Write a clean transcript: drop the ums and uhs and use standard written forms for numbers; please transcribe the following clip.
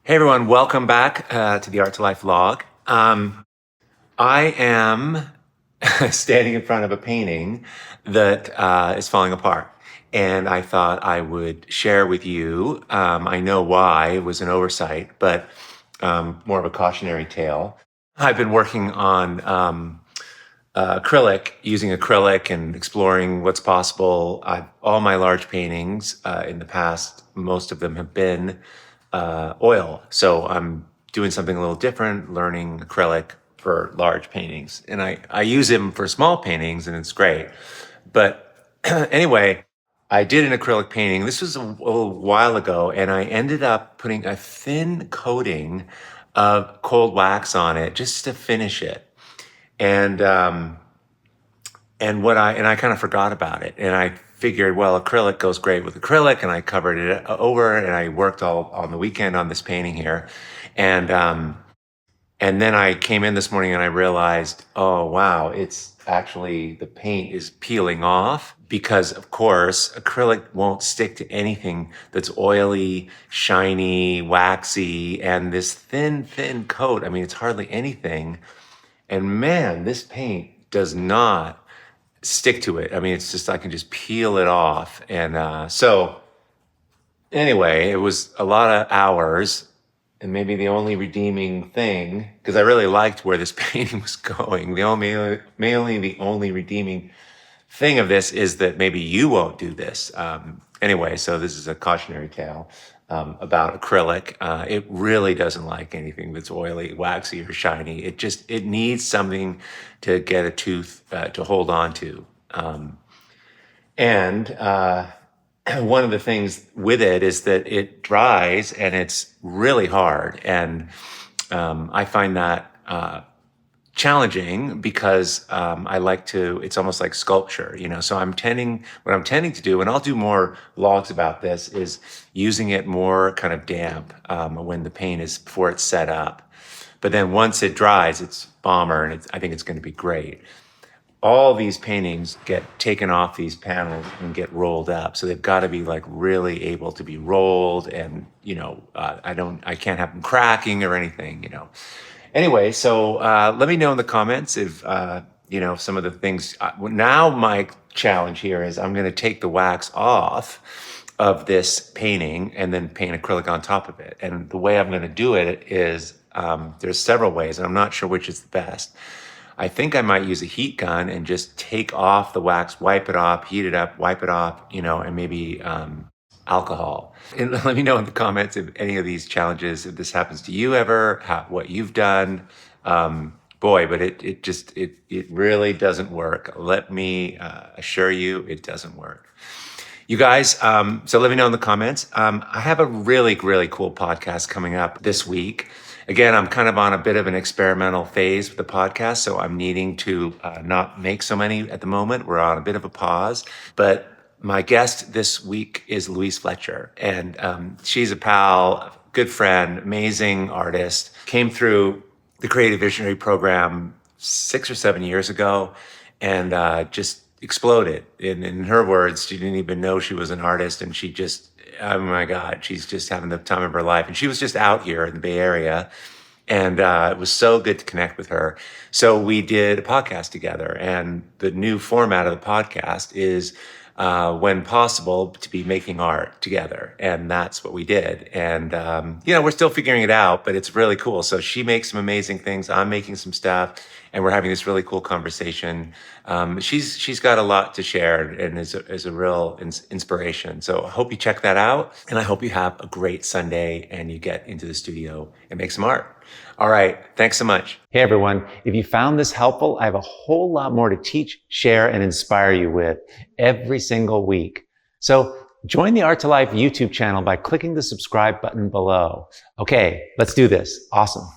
Hey everyone, welcome back to the Art to Life vlog. I am standing in front of a painting that is falling apart. And I thought I would share with you, I know why, it was an oversight, but more of a cautionary tale. I've been working on acrylic, using acrylic and exploring what's possible. All my large paintings in the past, most of them have been oil. So I'm doing something a little different, learning acrylic for large paintings. And I use them for small paintings and it's great. But anyway, I did an acrylic painting. This was a little while ago, and I ended up putting a thin coating of cold wax on it just to finish it. And I kind of forgot about it, and I figured, well, acrylic goes great with acrylic, and I covered it over, and I worked all on the weekend on this painting here, and then I came in this morning and I realized, oh wow, it's actually the paint is peeling off because, of course, acrylic won't stick to anything that's oily, shiny, waxy, and this thin coat. I mean, it's hardly anything. And man, this paint does not stick to it. I mean, it's just, I can just peel it off. And so anyway, it was a lot of hours, and maybe the only redeeming thing, because I really liked where this painting was going, the only redeeming thing of this is that maybe you won't do this. Anyway, so this is a cautionary tale about acrylic. It really doesn't like anything that's oily, waxy, or shiny. It needs something to get a tooth to hold on to. And one of the things with it is that it dries and it's really hard. And I find that challenging because I like to, it's almost like sculpture, you know? So what I'm tending to do, and I'll do more vlogs about this, is using it more kind of damp when the paint is, before it's set up. But then once it dries, it's bomber, and I think it's going to be great. All these paintings get taken off these panels and get rolled up. So they've got to be like really able to be rolled, and, you know, I can't have them cracking or anything, you know. Anyway, so let me know in the comments if, you know, some of the things. Now my challenge here is I'm going to take the wax off of this painting and then paint acrylic on top of it. And the way I'm going to do it is, there's several ways, and I'm not sure which is the best. I think I might use a heat gun and just take off the wax, wipe it off, heat it up, wipe it off, you know, and maybe alcohol. And let me know in the comments if any of these challenges, if this happens to you ever, what you've done. Boy, but it really doesn't work. Let me assure you, it doesn't work. You guys, so let me know in the comments. I have a really cool podcast coming up this week. Again, I'm kind of on a bit of an experimental phase with the podcast, so I'm needing to not make so many at the moment. We're on a bit of a pause, but my guest this week is Louise Fletcher, and she's a pal, good friend, amazing artist. Came through the Creative Visionary program 6 or 7 years ago, and just exploded. In her words, she didn't even know she was an artist, and she just, oh my God, she's just having the time of her life. And she was just out here in the Bay Area, and it was so good to connect with her. So we did a podcast together, and the new format of the podcast is, when possible, to be making art together. And that's what we did. And, you know, we're still figuring it out, but it's really cool. So she makes some amazing things. I'm making some stuff, and we're having this really cool conversation. She's got a lot to share and is a real inspiration. So I hope you check that out, and I hope you have a great Sunday and you get into the studio and make some art. All right. Thanks so much. Hey, everyone. If you found this helpful, I have a whole lot more to teach, share, and inspire you with every single week. So join the Art to Life YouTube channel by clicking the subscribe button below. Okay, let's do this. Awesome.